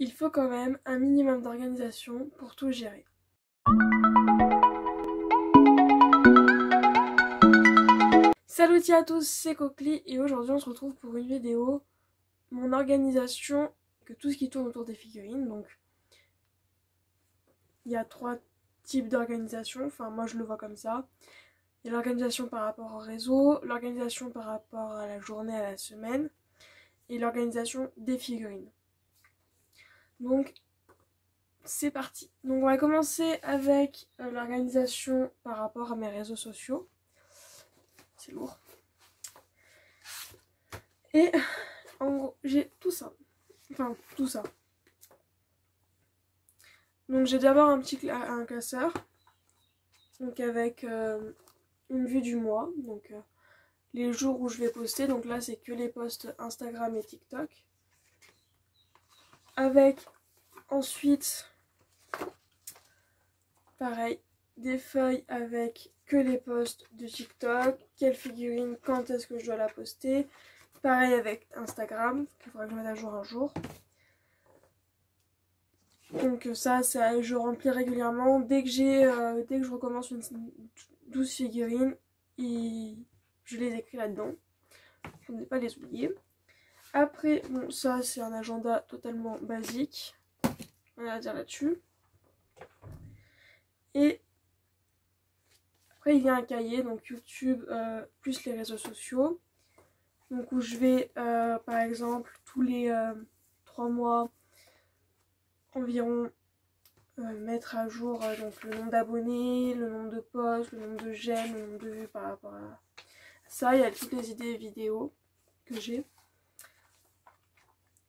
il faut quand même un minimum d'organisation pour tout gérer. Salut à tous, c'est Coquely et aujourd'hui on se retrouve pour une vidéo, mon organisation, que tout ce qui tourne autour des figurines. Donc il y a 3 types d'organisation, enfin moi je le vois comme ça. Il y a l'organisation par rapport au réseau, l'organisation par rapport à la journée, à la semaine, et l'organisation des figurines. Donc c'est parti. Donc on va commencer avec l'organisation par rapport à mes réseaux sociaux. C'est lourd. Et en gros j'ai tout ça. Enfin tout ça. Donc j'ai d'abord un classeur. Donc avec une vue du mois. Donc les jours où je vais poster. Donc là c'est que les posts Instagram et TikTok. Avec ensuite pareil, des feuilles avec que les posts de TikTok, quelle figurine, quand est-ce que je dois la poster. Pareil avec Instagram, qu'il faudra que je mette à jour un jour. Donc ça je remplis régulièrement. Dès que je recommence une 12 figurines, je les écris là-dedans. Pour ne pas les oublier. Après, bon, ça c'est un agenda totalement basique. On va dire là-dessus. Et après il y a un cahier, donc YouTube plus les réseaux sociaux. Donc où je vais par exemple tous les 3 mois environ mettre à jour donc le nombre d'abonnés, le nombre de posts, le nombre de j'aime, le nombre de vues par rapport à ça. Il y a toutes les idées vidéo que j'ai.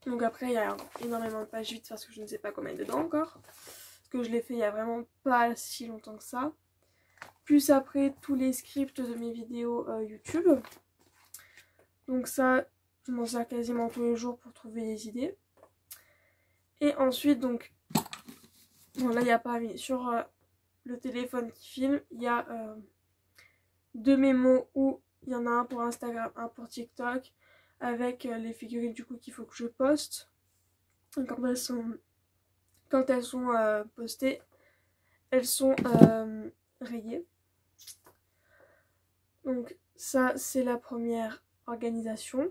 Donc après il y a énormément de pages vides parce que je ne sais pas combien dedans encore. Parce que je l'ai fait il y a vraiment pas si longtemps que ça. Plus après tous les scripts de mes vidéos YouTube. Donc ça, je m'en sers quasiment tous les jours pour trouver des idées. Et ensuite, donc, bon là il n'y a pas, mais sur le téléphone qui filme, il y a 2 mémos où il y en a un pour Instagram, un pour TikTok, avec les figurines du coup qu'il faut que je poste. Donc, quand elles sont postées, elles sont rayées. Donc ça c'est la première organisation.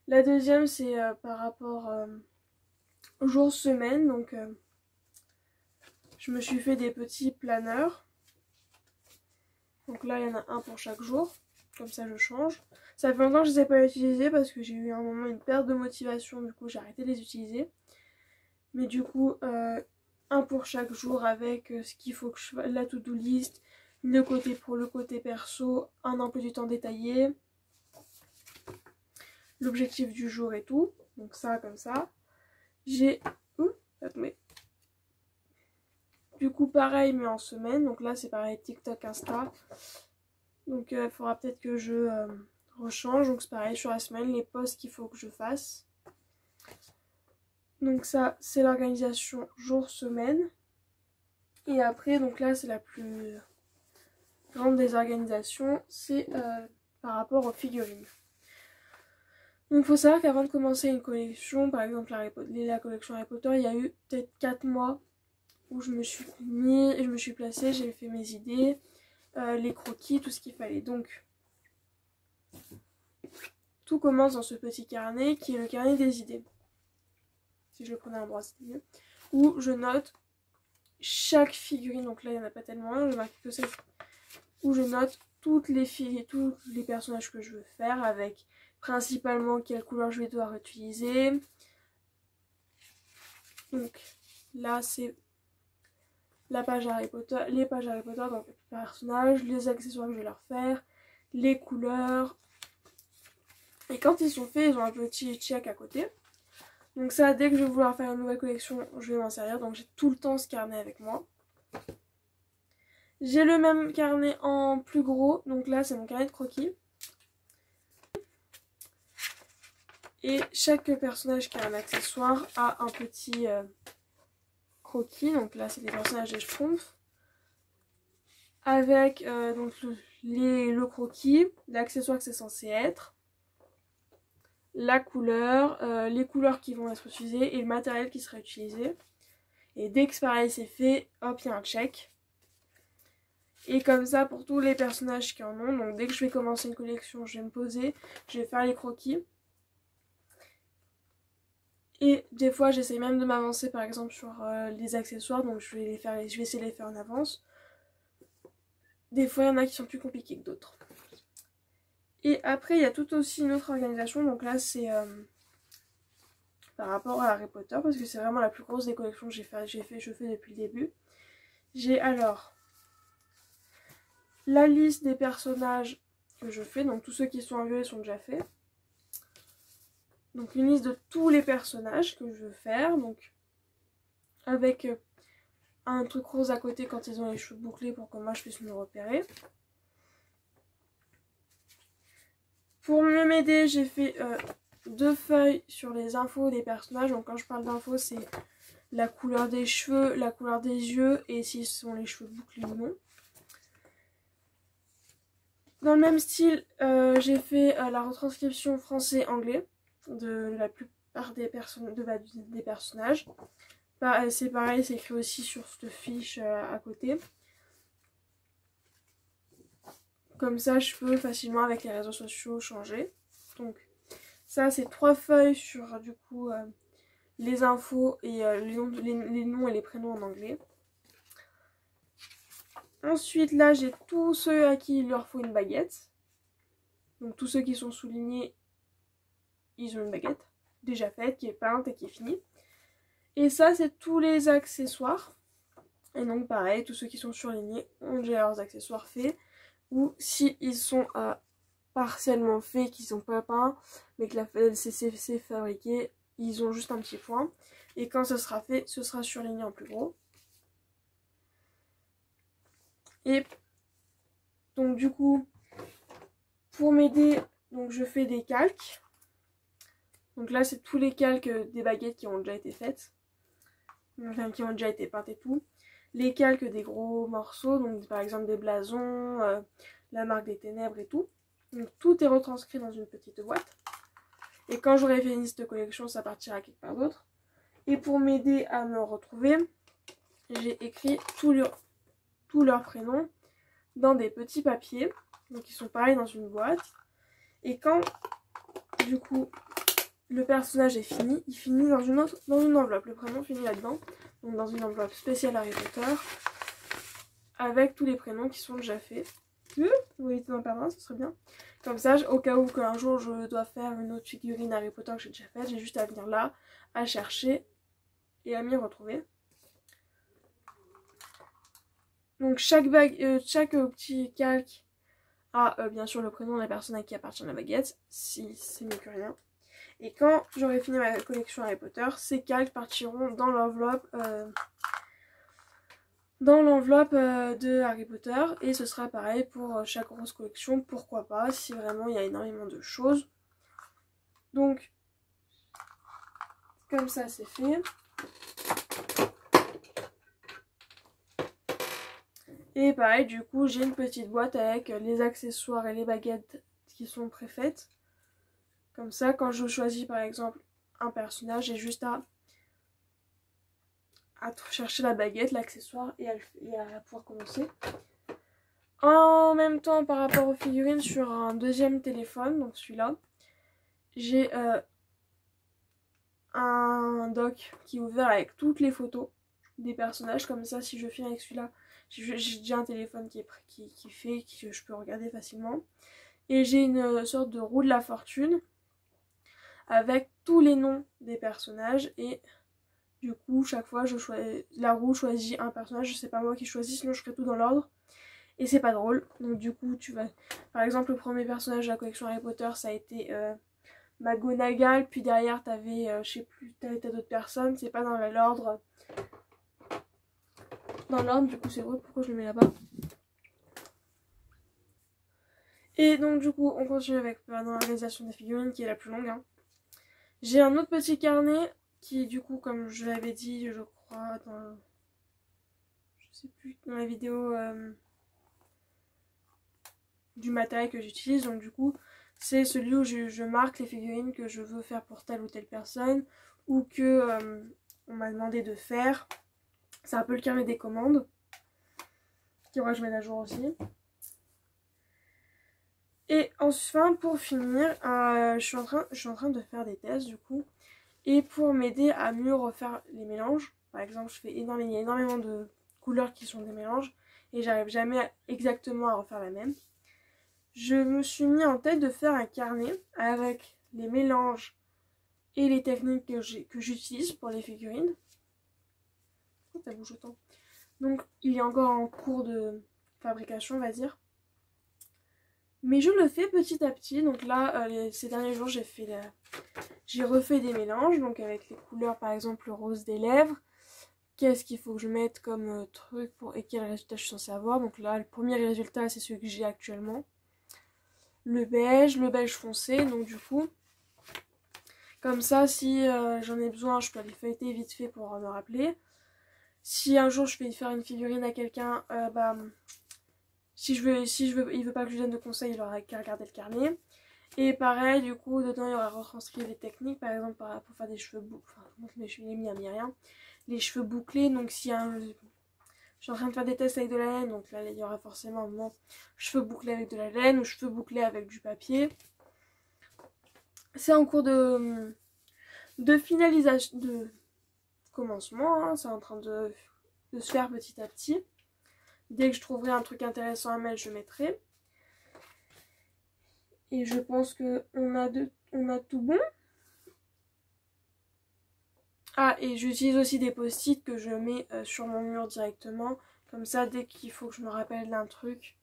La deuxième c'est par rapport jour-semaine. Donc je me suis fait des petits planeurs. Donc là il y en a un pour chaque jour. Comme ça je change. Ça fait longtemps que je ne les ai pas utilisés parce que j'ai eu un moment une perte de motivation. Du coup j'ai arrêté de les utiliser. Mais du coup un pour chaque jour avec ce qu'il faut que je fasse, la to-do list, le côté pro, le côté perso, un emploi du temps détaillé, l'objectif du jour et tout. Donc ça comme ça. J'ai... Du coup pareil mais en semaine. Donc là c'est pareil TikTok, Insta. Donc il faudra peut-être que je rechange. Donc c'est pareil sur la semaine, les posts qu'il faut que je fasse. Donc ça c'est l'organisation jour-semaine. Et après donc là c'est la plus grande des organisations. C'est par rapport aux figurines. Donc il faut savoir qu'avant de commencer une collection, par exemple la collection Harry Potter, il y a eu peut-être 4 mois où je me suis mis, je me suis placée, j'ai fait mes idées, les croquis, tout ce qu'il fallait. Donc tout commence dans ce petit carnet qui est le carnet des idées. Si je le prenais à l'endroit c'était mieux. Où je note chaque figurine, donc là il n'y en a pas tellement, je marque que ça. Où je note tous les personnages que je veux faire avec principalement quelle couleur je vais devoir utiliser. Donc là c'est la page Harry Potter, les pages Harry Potter, donc les personnages, les accessoires que je vais leur faire, les couleurs. Et quand ils sont faits, ils ont un petit check à côté. Donc ça, dès que je vais vouloir faire une nouvelle collection, je vais m'en servir. Donc j'ai tout le temps ce carnet avec moi. J'ai le même carnet en plus gros. Donc là, c'est mon carnet de croquis. Et chaque personnage qui a un accessoire a un petit croquis. Donc là, c'est des personnages des Schtroumpfs. Avec donc le croquis, l'accessoire que c'est censé être. la couleur, les couleurs qui vont être utilisées et le matériel qui sera utilisé. Et dès que pareil c'est fait, hop, il y a un check. Et comme ça pour tous les personnages qui en ont. Donc dès que je vais commencer une collection, je vais me poser, je vais faire les croquis. Et des fois j'essaie même de m'avancer par exemple sur les accessoires, donc je vais essayer de les faire en avance. Des fois il y en a qui sont plus compliqués que d'autres. Et après il y a tout aussi une autre organisation, donc là c'est par rapport à Harry Potter, parce que c'est vraiment la plus grosse des collections que je fais depuis le début. J'ai alors la liste des personnages que je fais, donc tous ceux qui sont en violet sont déjà faits. Donc une liste de tous les personnages que je veux faire, donc avec un truc rose à côté quand ils ont les cheveux bouclés pour que moi je puisse me repérer. Pour m'aider, j'ai fait 2 feuilles sur les infos des personnages. Donc quand je parle d'infos, c'est la couleur des cheveux, la couleur des yeux et s'ils sont les cheveux bouclés ou non. Dans le même style, j'ai fait la retranscription français-anglais de la plupart des personnages. C'est pareil, c'est écrit aussi sur cette fiche à côté. Comme ça, je peux facilement avec les réseaux sociaux changer. Donc ça, c'est 3 feuilles sur du coup les infos et les noms et les prénoms en anglais. Ensuite, là, j'ai tous ceux à qui il leur faut une baguette. Donc tous ceux qui sont soulignés, ils ont une baguette déjà faite, qui est peinte et qui est finie. Et ça, c'est tous les accessoires. Et donc pareil, tous ceux qui sont surlignés ont déjà leurs accessoires faits. Ou si ils sont partiellement faits, qu'ils sont pas peints, mais que la c'est fabriqué, ils ont juste un petit point. Et quand ce sera fait, ce sera surligné en plus gros. Et donc du coup, pour m'aider, donc je fais des calques. Donc là, c'est tous les calques des baguettes qui ont déjà été faites. Enfin, qui ont déjà été peintes et tout. Les calques des gros morceaux, donc par exemple des blasons, la marque des ténèbres et tout. Donc tout est retranscrit dans une petite boîte. Et quand j'aurai fait une liste de collection, ça partira quelque part d'autre. Et pour m'aider à me retrouver, j'ai écrit tous leurs prénoms dans des petits papiers. Donc ils sont pareils dans une boîte. Et quand du coup le personnage est fini, il finit dans une enveloppe. Le prénom finit là-dedans. Donc dans une enveloppe spéciale Harry Potter. Avec tous les prénoms qui sont déjà faits. Vous évitez d'en perdre un, ce serait bien. Comme ça, au cas où qu'un jour je dois faire une autre figurine Harry Potter que j'ai déjà faite, j'ai juste à venir là, à chercher et à m'y retrouver. Donc chaque petit calque a bien sûr le prénom de la personne à qui appartient la baguette, si c'est mieux que rien. Et quand j'aurai fini ma collection Harry Potter, ces calques partiront dans l'enveloppe de Harry Potter, et ce sera pareil pour chaque grosse collection, pourquoi pas, si vraiment il y a énormément de choses. Donc comme ça c'est fait. Et pareil, du coup j'ai une petite boîte avec les accessoires et les baguettes qui sont préfaites. Comme ça, quand je choisis par exemple un personnage, j'ai juste à chercher la baguette, l'accessoire et à pouvoir commencer. En même temps, par rapport aux figurines, sur un deuxième téléphone, donc celui-là, j'ai un doc qui est ouvert avec toutes les photos des personnages. Comme ça, si je filme avec celui-là, j'ai déjà un téléphone que je peux regarder facilement. Et j'ai une sorte de roue de la fortune avec tous les noms des personnages. Et du coup, chaque fois, la roue choisit un personnage. C'est pas moi qui choisis, sinon je ferai tout dans l'ordre. Et c'est pas drôle. Donc du coup, par exemple, le premier personnage de la collection Harry Potter, ça a été McGonagall. Puis derrière, t'avais, je sais plus, t'as d'autres personnes. C'est pas dans l'ordre. Du coup, c'est vrai. Pourquoi je le mets là-bas? Et donc du coup, on continue avec l'organisation des figurines qui est la plus longue. Hein. J'ai un autre petit carnet qui, du coup, comme je l'avais dit, je crois, je sais plus, dans la vidéo du matériel que j'utilise. Donc du coup, c'est celui où je marque les figurines que je veux faire pour telle ou telle personne ou que on m'a demandé de faire. C'est un peu le carnet des commandes qui va je mets à jour aussi. Et enfin pour finir, je suis en train de faire des tests du coup. Et pour m'aider à mieux refaire les mélanges, par exemple il y a énormément de couleurs qui sont des mélanges et j'arrive jamais exactement à refaire la même. Je me suis mis en tête de faire un carnet avec les mélanges et les techniques que j'utilise pour les figurines. Oh, ça bouge autant. Donc il est encore en cours de fabrication on va dire. Mais je le fais petit à petit. Donc là ces derniers jours j'ai refait des mélanges. Donc avec les couleurs par exemple le rose des lèvres. Qu'est-ce qu'il faut que je mette comme truc et quel résultat je suis censée avoir. Donc là le premier résultat c'est celui que j'ai actuellement. Le beige foncé. Donc du coup comme ça si j'en ai besoin je peux aller feuilleter vite fait pour me rappeler. Si un jour je vais faire une figurine à quelqu'un, si il veut pas que je lui donne de conseils, il aura qu'à regarder le carnet. Et pareil, du coup, dedans il y aura retranscrit des techniques, par exemple pour faire des cheveux bouclés, enfin je montre mes cheveux, mis à Myriam, les cheveux bouclés. Donc si je suis en train de faire des tests avec de la laine, donc là il y aura forcément un moment cheveux bouclés avec de la laine ou cheveux bouclés avec du papier. C'est en cours de finalisation, de commencement, hein, c'est en train de se faire petit à petit. Dès que je trouverai un truc intéressant à mettre, je mettrai. Et je pense que on a tout bon. Ah, et j'utilise aussi des post-it que je mets sur mon mur directement. Comme ça, dès qu'il faut que je me rappelle d'un truc.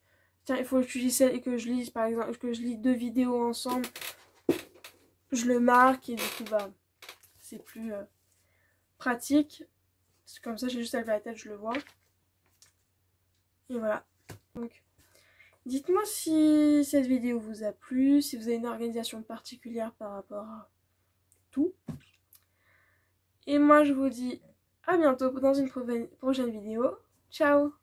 Tiens, il faut que je lise, par exemple, que je lis 2 vidéos ensemble. Je le marque et du coup, c'est plus pratique. Parce que comme ça, j'ai juste à lever la tête, je le vois. Et voilà. Donc, dites-moi si cette vidéo vous a plu, si vous avez une organisation particulière par rapport à tout. Et moi, je vous dis à bientôt dans une prochaine vidéo. Ciao!